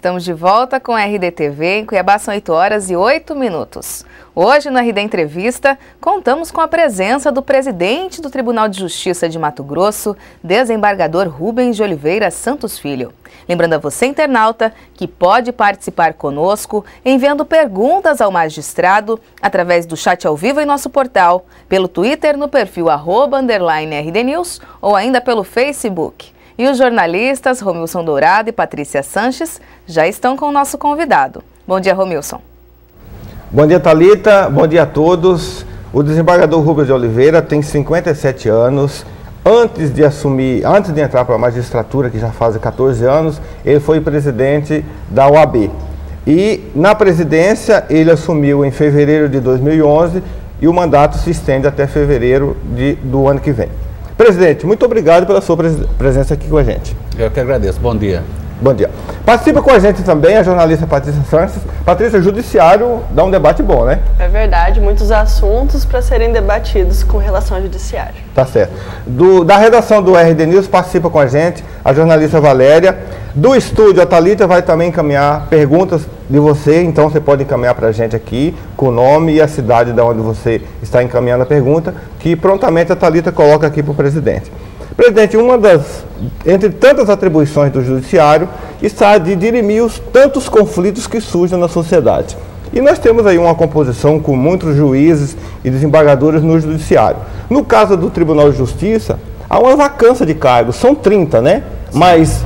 estamos de volta com a RDTV. Em Cuiabá são 8h08. Hoje, no RD Entrevista, contamos com a presença do presidente do Tribunal de Justiça de Mato Grosso, desembargador Rubens de Oliveira Santos Filho. Lembrando a você, internauta, que pode participar conosco enviando perguntas ao magistrado através do chat ao vivo em nosso portal, pelo Twitter no perfil @RDNews ou ainda pelo Facebook. E os jornalistas Romilson Dourado e Patrícia Sanches já estão com o nosso convidado. Bom dia, Romilson. Bom dia, Thalita. Bom dia a todos. O desembargador Rubens de Oliveira tem 57 anos. Antes de entrar para a magistratura, que já faz 14 anos, ele foi presidente da OAB. E na presidência ele assumiu em fevereiro de 2011 e o mandato se estende até fevereiro do ano que vem. Presidente, muito obrigado pela sua presença aqui com a gente. Eu que agradeço. Bom dia. Bom dia. Participa com a gente também a jornalista Patrícia Sanches. Patrícia, judiciário dá um debate bom, né? É verdade, muitos assuntos para serem debatidos com relação ao judiciário. Tá certo. Da redação do RD News participa com a gente a jornalista Valéria. Do estúdio, a Thalita vai também encaminhar perguntas de você, então você pode encaminhar para a gente aqui com o nome e a cidade de onde você está encaminhando a pergunta, que prontamente a Thalita coloca aqui para o presidente. Presidente, entre tantas atribuições do judiciário, está de dirimir os tantos conflitos que surgem na sociedade. E nós temos aí uma composição com muitos juízes e desembargadores no judiciário. No caso do Tribunal de Justiça, há uma vacância de cargos, são 30, né? Mas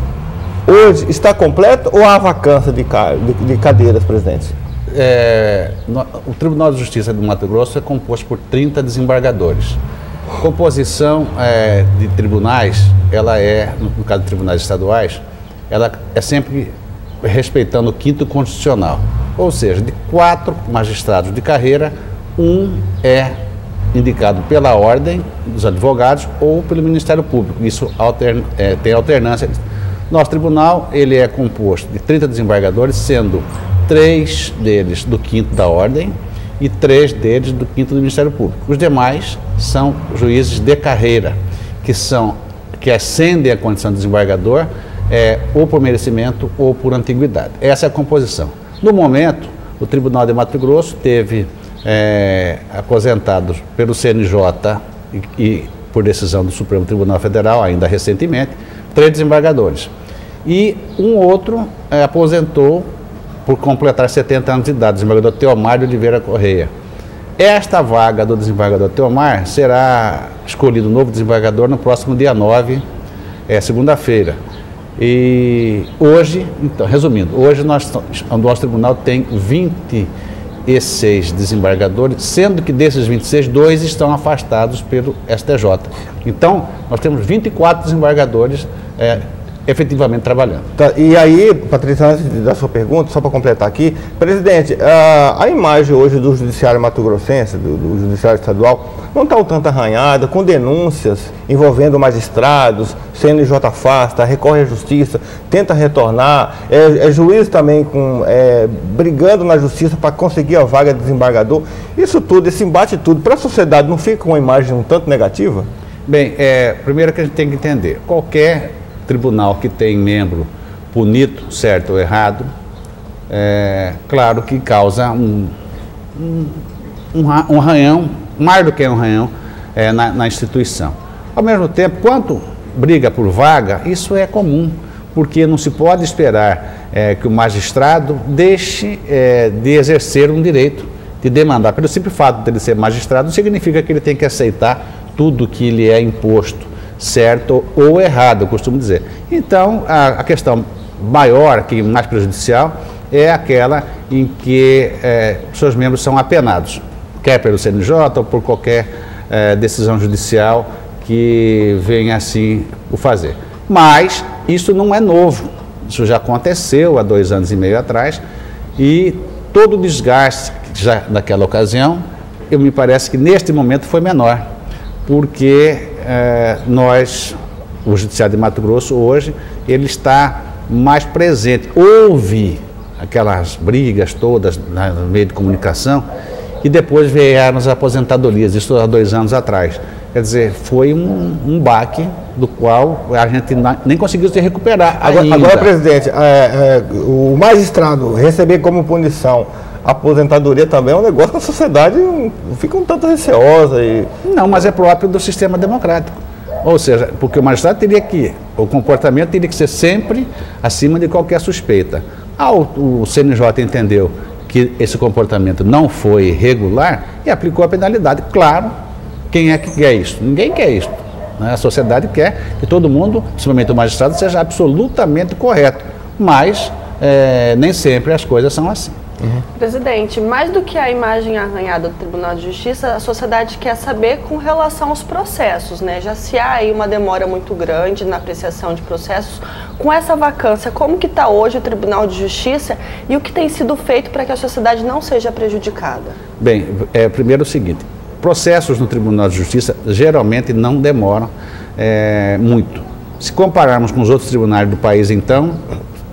hoje está completo ou há vacância de cadeiras, presidente? O Tribunal de Justiça do Mato Grosso é composto por 30 desembargadores. Composição de tribunais, ela no caso de tribunais estaduais, ela é sempre respeitando o 5º constitucional. Ou seja, de 4 magistrados de carreira, um é indicado pela Ordem dos Advogados ou pelo Ministério Público. Isso tem alternância. Nosso tribunal ele é composto de 30 desembargadores, sendo 3 deles do 5º da Ordem e 3 deles do 5º do Ministério Público. Os demais são juízes de carreira, que ascendem a condição de desembargador ou por merecimento ou por antiguidade. Essa é a composição. No momento, o Tribunal de Mato Grosso teve aposentados pelo CNJ e por decisão do Supremo Tribunal Federal, ainda recentemente, 3 desembargadores. E um outro aposentou por completar 70 anos de idade, o desembargador Teomar de Oliveira Correia. Esta vaga do desembargador Teomar será escolhido um novo desembargador no próximo dia 9, segunda-feira. E hoje, então, resumindo, hoje o nosso tribunal tem 26 desembargadores, sendo que desses 26, 2 estão afastados pelo STJ. Então, nós temos 24 desembargadores efetivamente trabalhando. Tá, e aí, Patrícia, antes da sua pergunta, só para completar aqui, presidente, a imagem hoje do judiciário mato-grossense, do judiciário estadual, não está um tanto arranhada, com denúncias envolvendo magistrados, CNJ afasta, recorre à justiça, tenta retornar, juiz também brigando na justiça para conseguir a vaga de desembargador. Isso tudo, esse embate tudo, para a sociedade não fica com uma imagem um tanto negativa? Bem, primeiro que a gente tem que entender, qualquer tribunal que tem membro punido, certo ou errado, claro que causa um arranhão, mais do que um arranhão, na instituição. Ao mesmo tempo, quanto briga por vaga, isso é comum, porque não se pode esperar que o magistrado deixe de exercer um direito de demandar. Pelo simples fato de ele ser magistrado, não significa que ele tem que aceitar tudo que lhe é imposto, certo ou errado, eu costumo dizer. Então, a questão maior, que mais prejudicial, é aquela em que seus membros são apenados, quer pelo CNJ ou por qualquer decisão judicial que venha assim o fazer. Mas isso não é novo, isso já aconteceu há 2 anos e meio atrás, e todo o desgaste já naquela ocasião, me parece que neste momento foi menor, porque o Judiciário de Mato Grosso hoje, ele está mais presente. Houve aquelas brigas todas no meio de comunicação e depois vieram as aposentadorias, isso há 2 anos atrás. Quer dizer, foi um baque do qual a gente nem conseguiu se recuperar ainda. Agora, presidente, o magistrado receber como punição a aposentadoria também é um negócio que a sociedade fica um tanto receosa. Não, mas é próprio do sistema democrático. Ou seja, porque o magistrado o comportamento teria que ser sempre acima de qualquer suspeita. O CNJ entendeu que esse comportamento não foi regular e aplicou a penalidade. Claro, quem é que quer isso? Ninguém quer isso, né? A sociedade quer que todo mundo, principalmente o magistrado, seja absolutamente correto, mas nem sempre as coisas são assim. Presidente, mais do que a imagem arranhada do Tribunal de Justiça, a sociedade quer saber com relação aos processos, né? Já se há aí uma demora muito grande na apreciação de processos, com essa vacância, como que está hoje o Tribunal de Justiça e o que tem sido feito para que a sociedade não seja prejudicada? Bem, primeiro o seguinte, processos no Tribunal de Justiça geralmente não demoram muito. Se compararmos com os outros tribunais do país, então,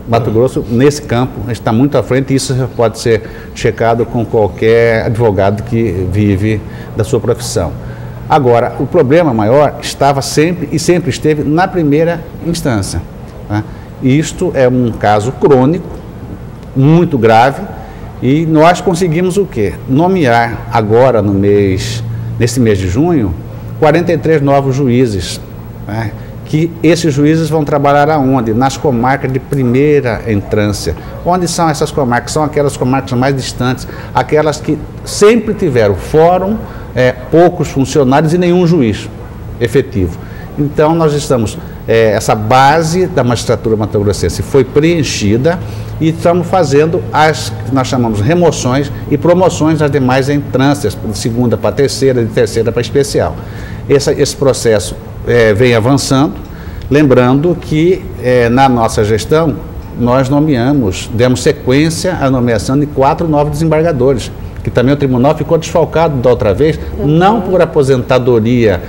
Mato Grosso, nesse campo, está muito à frente e isso pode ser checado com qualquer advogado que vive da sua profissão. Agora, o problema maior estava sempre e sempre esteve na primeira instância, né? E isto é um caso crônico, muito grave, e nós conseguimos o quê? Nomear agora, nesse mês de junho, 43 novos juízes, né? Que esses juízes vão trabalhar aonde? Nas comarcas de primeira entrância. Onde são essas comarcas? São aquelas comarcas mais distantes, aquelas que sempre tiveram fórum, poucos funcionários e nenhum juiz efetivo. Então, nós estamos, essa base da magistratura mato-grossense foi preenchida e estamos fazendo as que nós chamamos remoções e promoções das demais entrâncias, de segunda para terceira, de terceira para especial. Esse processo vem avançando, lembrando que na nossa gestão nós demos sequência à nomeação de 4 novos desembargadores, que também o tribunal ficou desfalcado da outra vez, não por aposentadoria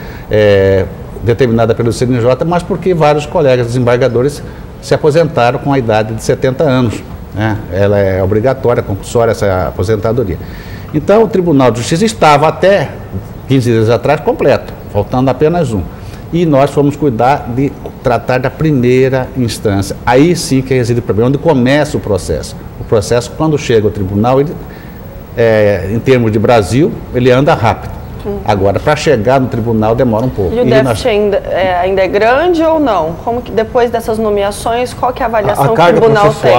determinada pelo CNJ, mas porque vários colegas desembargadores se aposentaram com a idade de 70 anos, né? Ela é obrigatória, compulsória essa aposentadoria. Então o Tribunal de Justiça estava até 15 dias atrás completo, faltando apenas um. E nós fomos cuidar de tratar da primeira instância. Aí sim que reside o problema, onde começa o processo. O processo, quando chega ao tribunal, ele, em termos de Brasil, ele anda rápido. Agora, para chegar no tribunal, demora um pouco. E o déficit ainda é grande ou não? Como que depois dessas nomeações, qual que é a avaliação que o tribunal tem?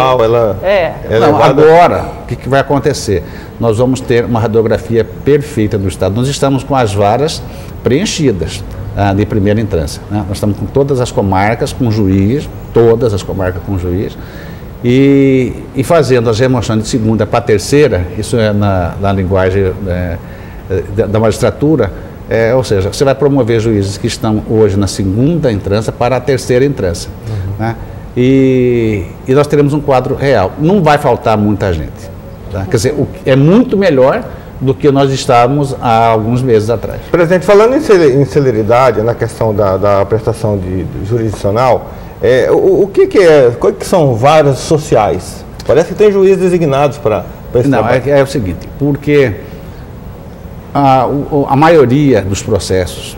Não, agora, o que vai acontecer? Nós vamos ter uma radiografia perfeita do Estado. Nós estamos com as varas preenchidas de primeira instância, né? Nós estamos com todas as comarcas com juiz, todas as comarcas com juiz, e fazendo as remoções de segunda para terceira, isso é na linguagem da magistratura, ou seja, você vai promover juízes que estão hoje na segunda instância para a terceira instância, né? E nós teremos um quadro real. Não vai faltar muita gente, tá? Quer dizer, é muito melhor do que nós estávamos há alguns meses atrás. Presidente, falando em celeridade, na questão da prestação jurisdicional, quais que são varas sociais? Parece que tem juízes designados para esse trabalho. Não, é o seguinte, porque a maioria dos processos,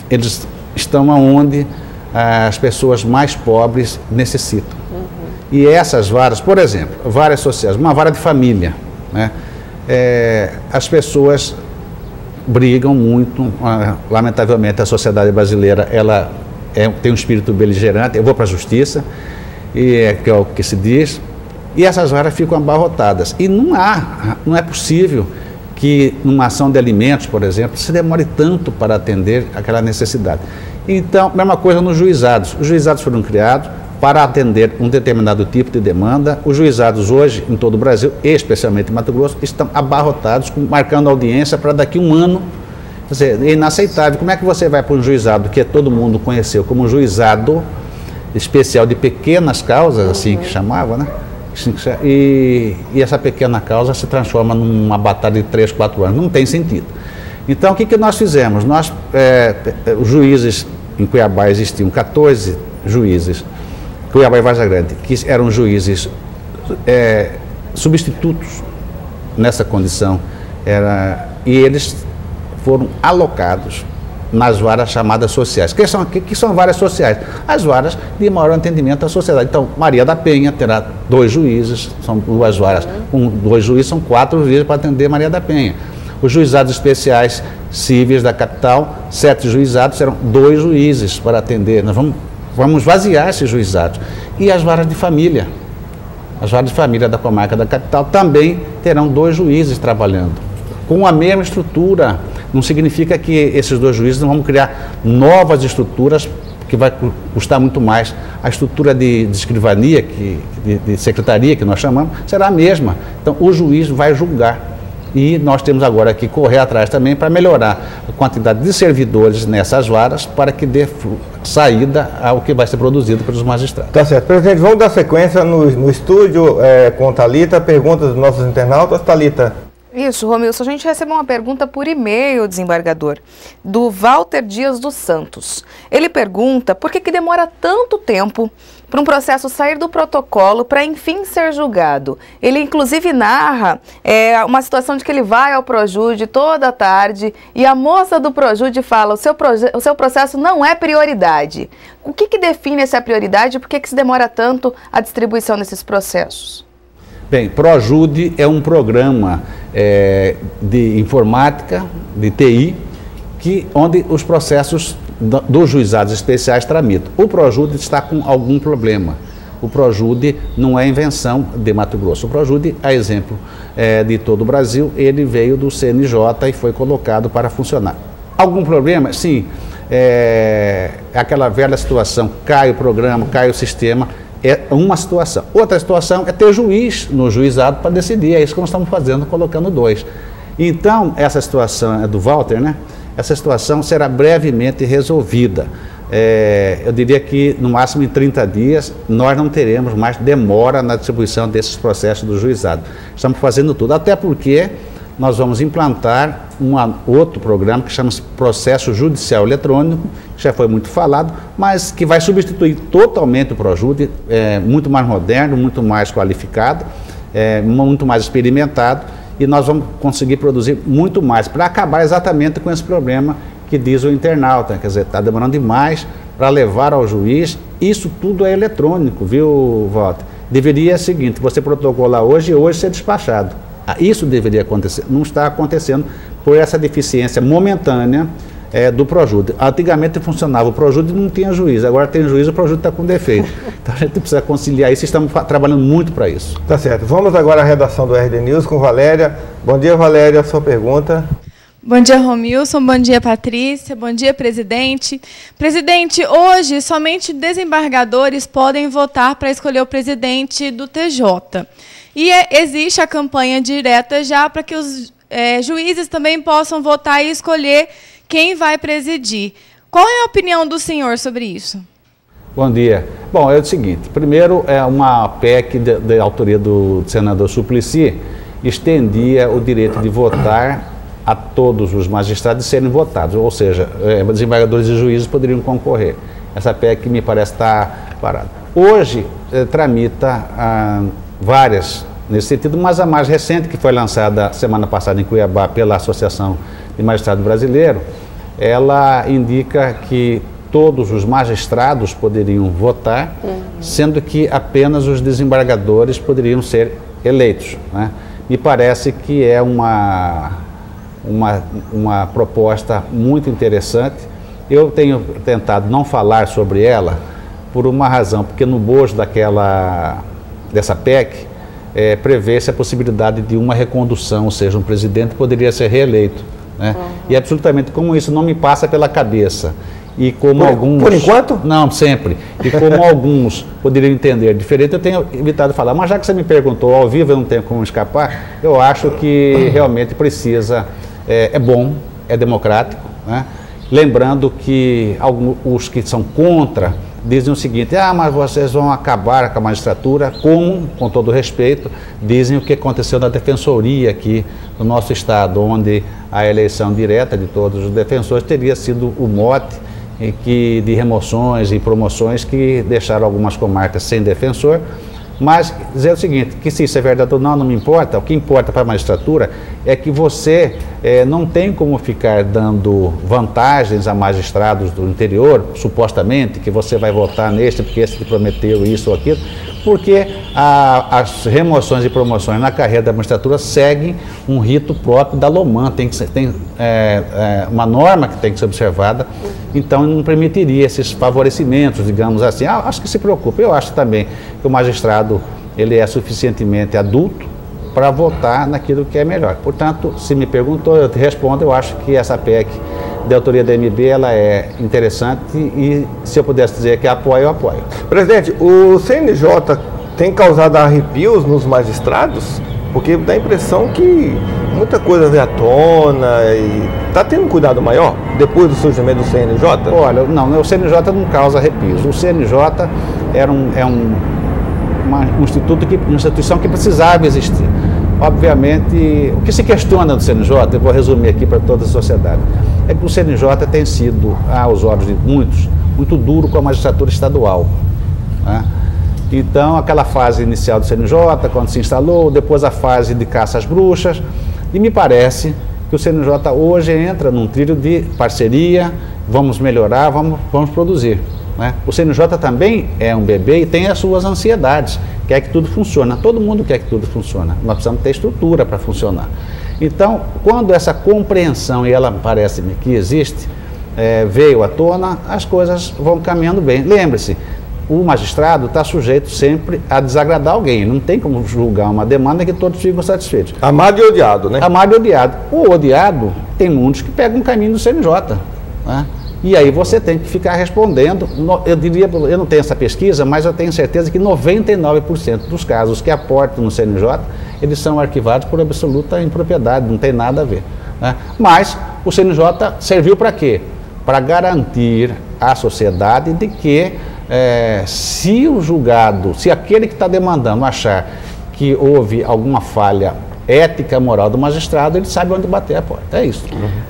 eles estão onde as pessoas mais pobres necessitam. E essas varas, por exemplo, varas sociais, uma vara de família, né? As pessoas brigam muito, lamentavelmente a sociedade brasileira ela tem um espírito beligerante, eu vou para a justiça, que é o que se diz, e essas varas ficam abarrotadas. E não é possível que numa ação de alimentos, por exemplo, se demore tanto para atender aquela necessidade. Então, mesma coisa nos juizados. Os juizados foram criados para atender um determinado tipo de demanda. Os juizados hoje, em todo o Brasil, especialmente em Mato Grosso, estão abarrotados, marcando audiência para daqui a um ano. Quer dizer, é inaceitável. Como é que você vai para um juizado que todo mundo conheceu como juizado especial de pequenas causas, assim que chamava, né? E essa pequena causa se transforma numa batalha de 3, 4 anos. Não tem sentido. Então, o que nós fizemos? Os juízes, em Cuiabá existiam 14 juízes, Cuiabá e Vargas Grande, que eram juízes substitutos nessa condição, e eles foram alocados nas varas chamadas sociais. Que são varas sociais? As varas de maior atendimento à sociedade. Então, Maria da Penha terá 2 juízes, são 2 varas, com 2 juízes, são 4 juízes para atender Maria da Penha. Os juizados especiais cíveis da capital, 7 juizados, serão 2 juízes para atender. Nós vamos vaziar esses juizados. E as varas de família. As varas de família da comarca da capital também terão 2 juízes trabalhando, com a mesma estrutura. Não significa que esses 2 juízes não vão criar novas estruturas, que vai custar muito mais. A estrutura de escrivania, de secretaria, que nós chamamos, será a mesma. Então, o juiz vai julgar. E nós temos agora que correr atrás também para melhorar a quantidade de servidores nessas varas, para que dê saída ao que vai ser produzido pelos magistrados. Tá certo. Presidente, vamos dar sequência no estúdio com Thalita, perguntas dos nossos internautas. Thalita. Isso, Romilson, a gente recebeu uma pergunta por e-mail, desembargador, do Walter Dias dos Santos. Ele pergunta por que demora tanto tempo para um processo sair do protocolo para enfim ser julgado. Ele inclusive narra uma situação de que ele vai ao Projude toda a tarde e a moça do Projude fala: o seu processo não é prioridade. O que define essa prioridade e por que se demora tanto a distribuição desses processos? Bem, Projude é um programa de informática, de TI, onde os processos dos juizados especiais tramitam. O Projude está com algum problema. O Projude não é invenção de Mato Grosso. O Projude, a exemplo de todo o Brasil, ele veio do CNJ e foi colocado para funcionar. Algum problema? Sim. É aquela velha situação, cai o programa, cai o sistema. É uma situação. Outra situação é ter juiz no juizado para decidir. É isso que nós estamos fazendo, colocando 2. Então, essa situação é do Walter, né? Essa situação será brevemente resolvida. Eu diria que, no máximo em 30 dias, nós não teremos mais demora na distribuição desses processos do juizado. Estamos fazendo tudo, até porque nós vamos implantar outro programa que chama-se Processo Judicial Eletrônico, que já foi muito falado, mas que vai substituir totalmente o Projude, muito mais moderno, muito mais qualificado, muito mais experimentado, e nós vamos conseguir produzir muito mais para acabar exatamente com esse problema que diz o internauta, quer dizer, está demorando demais para levar ao juiz. Isso tudo é eletrônico, viu, Walter? Deveria ser o seguinte: você protocolar hoje e hoje ser despachado. Isso deveria acontecer, não está acontecendo por essa deficiência momentânea do Projude. Antigamente funcionava o Projude e não tinha juiz, agora tem juiz e o Projude está com defeito. Então a gente precisa conciliar isso e estamos trabalhando muito para isso. Tá certo. Vamos agora à redação do RD News com Valéria. Bom dia, Valéria, a sua pergunta. Bom dia, Romilson. Bom dia, Patrícia. Bom dia, presidente. Presidente, hoje somente desembargadores podem votar para escolher o presidente do TJ. E existe a campanha direta já para que os juízes também possam votar e escolher quem vai presidir. Qual é a opinião do senhor sobre isso? Bom dia. Bom, é o seguinte: primeiro, uma PEC de autoria do senador Suplicy estendia o direito de votar a todos os magistrados serem votados, ou seja, desembargadores e juízes poderiam concorrer. Essa PEC me parece estar parada. Hoje tramita várias nesse sentido, mas a mais recente, que foi lançada semana passada em Cuiabá pela Associação de Magistrados Brasileiros, ela indica que todos os magistrados poderiam votar, sendo que apenas os desembargadores poderiam ser eleitos, né? Me parece que é uma proposta muito interessante. Eu tenho tentado não falar sobre ela por uma razão, porque no bojo dessa PEC prevê-se a possibilidade de uma recondução, ou seja, um presidente poderia ser reeleito, né? E absolutamente, como isso não me passa pela cabeça, e como alguns... Por enquanto? Não, sempre. E como alguns poderiam entender diferente, eu tenho evitado falar. Mas já que você me perguntou, ao vivo eu não tenho como escapar, eu acho que realmente precisa... É bom, é democrático, né? Lembrando que os que são contra dizem o seguinte: mas vocês vão acabar com a magistratura, como, com todo respeito, dizem o que aconteceu na defensoria aqui no nosso estado, onde a eleição direta de todos os defensores teria sido o mote de remoções e promoções que deixaram algumas comarcas sem defensor. Mas dizer o seguinte, que se isso é verdade ou não, não me importa. O que importa para a magistratura é que você não tem como ficar dando vantagens a magistrados do interior, supostamente, que você vai votar neste porque esse te prometeu isso ou aquilo, porque as remoções e promoções na carreira da magistratura seguem um rito próprio da LOMAN, tem uma norma que tem que ser observada, então não permitiria esses favorecimentos, digamos assim. Acho que se preocupa, eu acho também que o magistrado ele é suficientemente adulto para votar naquilo que é melhor. Portanto, se me perguntou, eu te respondo, eu acho que essa PEC de autoria da MB, ela é interessante e se eu pudesse dizer que apoio, eu apoio. Presidente, o CNJ tem causado arrepios nos magistrados? Porque dá a impressão que muita coisa veio à tona e está tendo um cuidado maior depois do surgimento do CNJ? Olha, não, o CNJ não causa arrepios. O CNJ era uma instituição que precisava existir. Obviamente, o que se questiona do CNJ, eu vou resumir aqui para toda a sociedade, é que o CNJ tem sido, aos olhos de muitos, muito duro com a magistratura estadual, né? Então, aquela fase inicial do CNJ, quando se instalou, depois a fase de caça às bruxas, e me parece que o CNJ hoje entra num trilho de parceria, vamos melhorar, vamos produzir, né? O CNJ também é um bebê e tem as suas ansiedades, quer que tudo funcione, todo mundo quer que tudo funcione, nós precisamos ter estrutura para funcionar. Então, quando essa compreensão, e ela parece-me que existe, veio à tona, as coisas vão caminhando bem. Lembre-se, o magistrado está sujeito sempre a desagradar alguém, não tem como julgar uma demanda que todos ficam satisfeitos. Amado e odiado, né? Amado e odiado. O odiado, tem muitos que pegam um caminho do CNJ, né? E aí você tem que ficar respondendo. Eu diria, eu não tenho essa pesquisa, mas eu tenho certeza que 99% dos casos que aportam no CNJ, eles são arquivados por absoluta impropriedade, não tem nada a ver, né? Mas o CNJ serviu para quê? Para garantir à sociedade de que se o julgado, se aquele que está demandando achar que houve alguma falha ética, moral do magistrado, ele sabe onde bater a porta, é isso.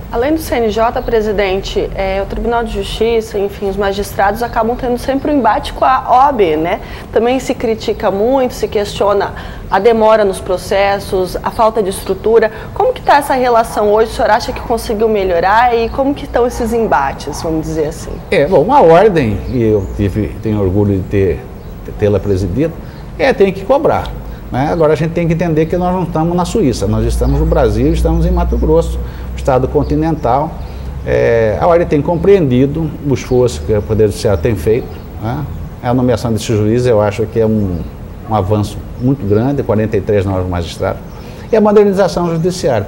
Além do CNJ, presidente, o Tribunal de Justiça, enfim, os magistrados acabam tendo sempre um embate com a OAB, né? Também se critica muito, se questiona a demora nos processos, a falta de estrutura. Como que está essa relação hoje? O senhor acha que conseguiu melhorar e como que estão esses embates, vamos dizer assim? Bom, uma ordem, e eu tenho orgulho de tê-la presidido, tem que cobrar. Agora a gente tem que entender que nós não estamos na Suíça, nós estamos no Brasil, estamos em Mato Grosso, estado continental. A ordem tem compreendido o esforço que o Poder Judiciário tem feito, né? A nomeação desse juiz eu acho que é um avanço muito grande, 43 novos magistrados, e a modernização judiciária.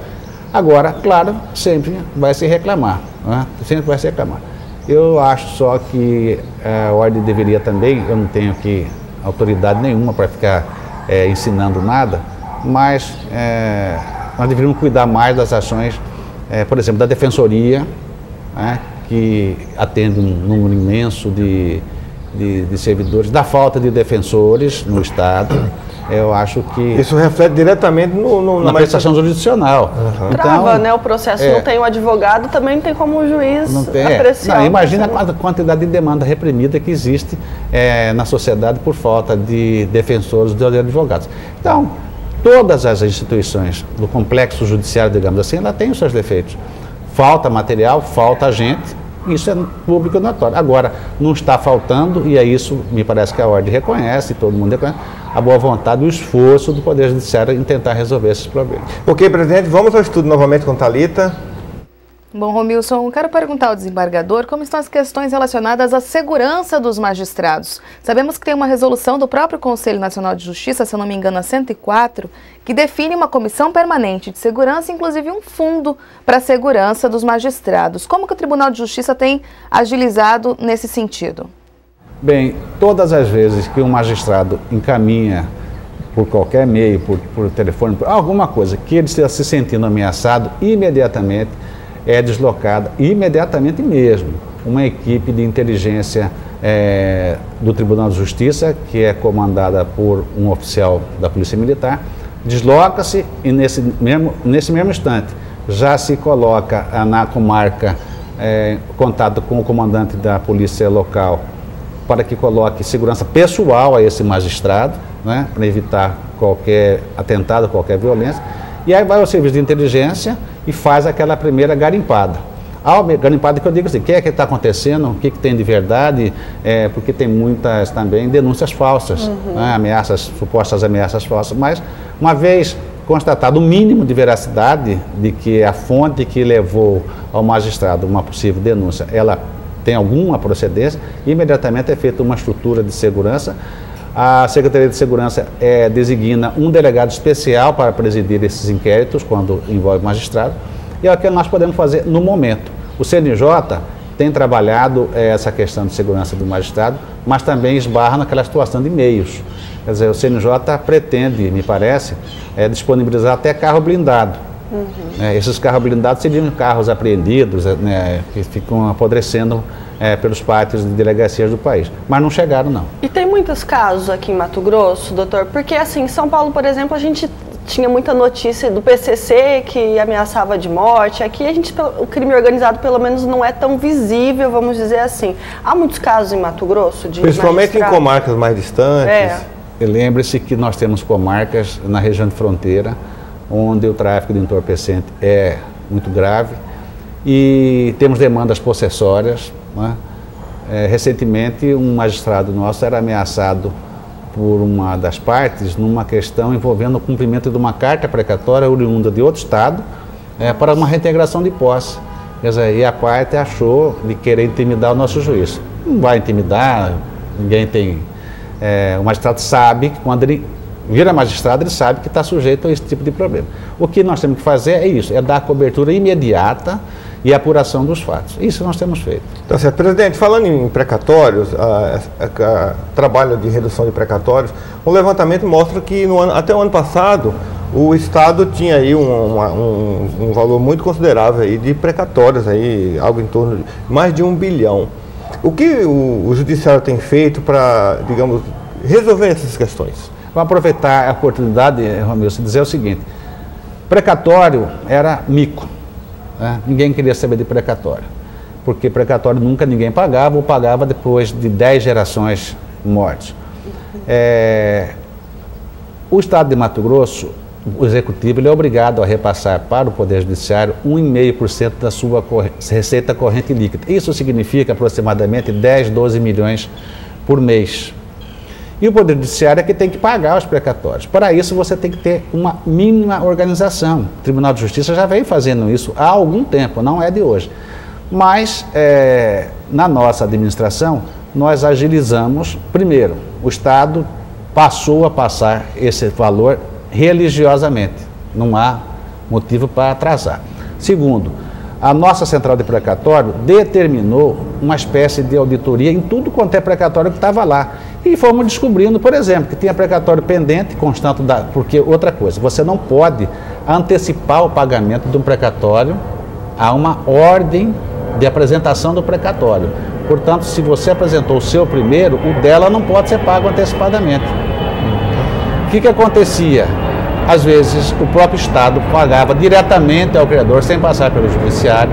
Agora, claro, sempre vai se reclamar, né? Sempre vai se reclamar. Eu acho só que a ordem deveria também, eu não tenho aqui autoridade nenhuma para ficar ensinando nada, mas nós deveríamos cuidar mais das ações, por exemplo, da Defensoria, né, que atende um número imenso de servidores, da falta de defensores no Estado. Eu acho que isso reflete diretamente na prestação jurisdicional. Então, trava, né? O processo não tem o advogado, também não tem como o juiz apreciar. Imagina a quantidade de demanda reprimida que existe na sociedade por falta de defensores de advogados. Então, todas as instituições do complexo judiciário, digamos assim, ela tem os seus defeitos. Falta material, falta gente. Isso é público e notório. Agora, não está faltando, e é isso, me parece que a ordem reconhece, todo mundo reconhece, a boa vontade e o esforço do Poder Judiciário em tentar resolver esses problemas. Ok, presidente, vamos ao estudo novamente com Thalita. Bom, Romilson, quero perguntar ao desembargador como estão as questões relacionadas à segurança dos magistrados. Sabemos que tem uma resolução do próprio Conselho Nacional de Justiça, se eu não me engano, a 104, que define uma comissão permanente de segurança, inclusive um fundo para a segurança dos magistrados. Como que o Tribunal de Justiça tem agilizado nesse sentido? Bem, todas as vezes que um magistrado encaminha por qualquer meio, por telefone, por alguma coisa, que ele esteja se sentindo ameaçado, imediatamente é deslocada, imediatamente mesmo, uma equipe de inteligência do Tribunal de Justiça, que é comandada por um oficial da Polícia Militar, desloca-se e nesse mesmo instante já se coloca na comarca contato com o comandante da polícia local para que coloque segurança pessoal a esse magistrado, né, para evitar qualquer atentado, qualquer violência. E aí vai o serviço de inteligência e faz aquela primeira garimpada. A garimpada que eu digo assim, o que é que está acontecendo, o que tem de verdade, porque tem muitas também denúncias falsas, né, ameaças, supostas ameaças falsas, mas uma vez constatado o mínimo de veracidade de que a fonte que levou ao magistrado uma possível denúncia, ela tem alguma procedência, imediatamente é feita uma estrutura de segurança. A Secretaria de Segurança designa um delegado especial para presidir esses inquéritos quando envolve magistrado, e é o que nós podemos fazer no momento. O CNJ tem trabalhado essa questão de segurança do magistrado, mas também esbarra naquela situação de meios. Quer dizer, o CNJ pretende, me parece, disponibilizar até carro blindado. Esses carros blindados seriam carros apreendidos, né, que ficam apodrecendo pelos pátios de delegacias do país. Mas não chegaram, não. E tem muitos casos aqui em Mato Grosso, doutor? Porque, assim, em São Paulo, por exemplo, a gente tinha muita notícia do PCC que ameaçava de morte. Aqui o crime organizado pelo menos não é tão visível, vamos dizer assim. Há muitos casos em Mato Grosso de principalmente em comarcas mais distantes. Lembre-se que nós temos comarcas na região de fronteira, onde o tráfico de entorpecente é muito grave e temos demandas possessórias, né? Recentemente um magistrado nosso era ameaçado por uma das partes numa questão envolvendo o cumprimento de uma carta precatória oriunda de outro estado para uma reintegração de posse. Quer dizer, e a parte achou de querer intimidar o nosso juiz. Não vai intimidar, ninguém tem... o magistrado sabe que quando ele vira magistrado, ele sabe que está sujeito a esse tipo de problema. O que nós temos que fazer é isso, é dar cobertura imediata e apuração dos fatos. Isso nós temos feito. Tá certo. Presidente, falando em precatórios, trabalho de redução de precatórios, o levantamento mostra que até o ano passado o Estado tinha aí um valor muito considerável aí de precatórios, aí, algo em torno de mais de 1 bilhão. O que o Judiciário tem feito para, digamos, resolver essas questões? Vou aproveitar a oportunidade, Romilson, dizer o seguinte: precatório era mico. Ninguém queria saber de precatório, porque precatório nunca ninguém pagava, ou pagava depois de 10 gerações mortes. O Estado de Mato Grosso, o Executivo, ele é obrigado a repassar para o Poder Judiciário 1,5% da sua receita corrente líquida. Isso significa aproximadamente 10, 12 milhões por mês. E o Poder Judiciário é que tem que pagar os precatórios. Para isso, você tem que ter uma mínima organização. O Tribunal de Justiça já vem fazendo isso há algum tempo, não é de hoje. Mas, na nossa administração, nós agilizamos. Primeiro, o Estado passou a passar esse valor religiosamente. Não há motivo para atrasar. Segundo, a nossa central de precatório determinou uma espécie de auditoria em tudo quanto é precatório que estava lá. E fomos descobrindo, por exemplo, que tinha precatório pendente, constante, porque outra coisa, você não pode antecipar o pagamento de um precatório a uma ordem de apresentação do precatório. Portanto, se você apresentou o seu primeiro, o dela não pode ser pago antecipadamente. O que acontecia? Às vezes, o próprio Estado pagava diretamente ao credor, sem passar pelo judiciário,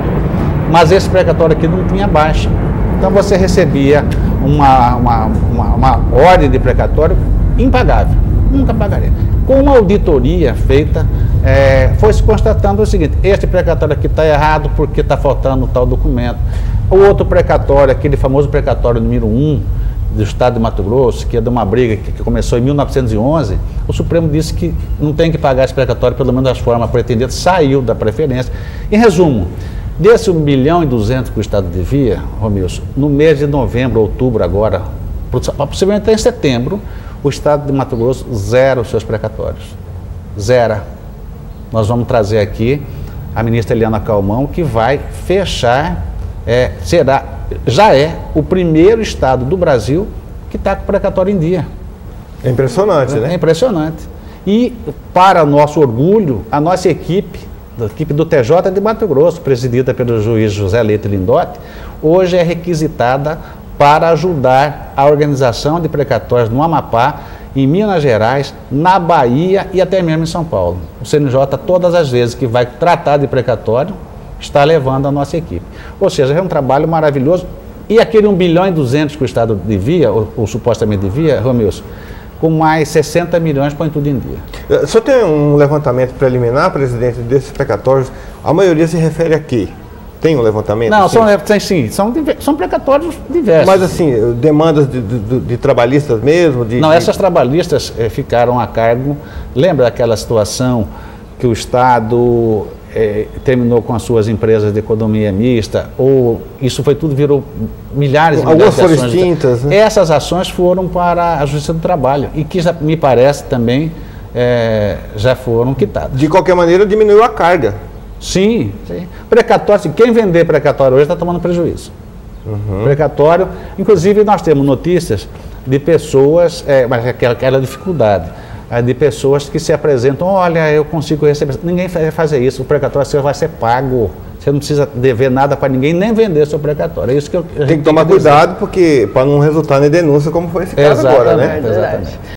mas esse precatório aqui não tinha baixa. Então, você recebia uma ordem de precatório impagável, nunca pagaria. Com uma auditoria feita, foi se constatando o seguinte: este precatório aqui está errado porque está faltando tal documento. O outro precatório, aquele famoso precatório número 1, do Estado de Mato Grosso, que é de uma briga que começou em 1911, o Supremo disse que não tem que pagar esse precatório, pelo menos das formas pretendidas, saiu da preferência. Em resumo, desse 1,2 bilhão que o Estado devia, Romilson, no mês de novembro, outubro agora, possivelmente em setembro, o Estado de Mato Grosso zera os seus precatórios. Zera. Nós vamos trazer aqui a ministra Eliana Calmon, que vai fechar, já é o primeiro estado do Brasil que está com o precatório em dia. É impressionante, né? É impressionante. E, para nosso orgulho, a nossa equipe do TJ de Mato Grosso, presidida pelo juiz José Leite Lindotti, hoje é requisitada para ajudar a organização de precatórios no Amapá, em Minas Gerais, na Bahia e até mesmo em São Paulo. O CNJ, todas as vezes que vai tratar de precatório, está levando a nossa equipe. Ou seja, é um trabalho maravilhoso. E aquele 1,2 bilhão que o Estado devia, ou supostamente devia, Romilson, com mais 60 milhões põe tudo em dia. Só tem um levantamento preliminar, presidente, desses precatórios, a maioria se refere a quê? Tem um levantamento? Não, são precatórios diversos. Mas assim, demandas de trabalhistas mesmo? Não, essas trabalhistas ficaram a cargo, lembra daquela situação que o Estado terminou com as suas empresas de economia mista, ou isso foi tudo, virou milhares de algumas ações. foram extintas, né? Essas ações foram para a Justiça do Trabalho e que, me parece, também já foram quitadas. De qualquer maneira, diminuiu a carga. Sim, sim. Precatório, quem vender precatório hoje está tomando prejuízo. Precatório, inclusive nós temos notícias de pessoas, mas aquela dificuldade, de pessoas que se apresentam, olha, eu consigo receber. Ninguém vai fazer isso, o precatório seu vai ser pago. Você não precisa dever nada para ninguém, nem vender seu precatório. É isso que tem que tomar cuidado, porque para não resultar em denúncia, como foi esse caso agora, né? Exatamente.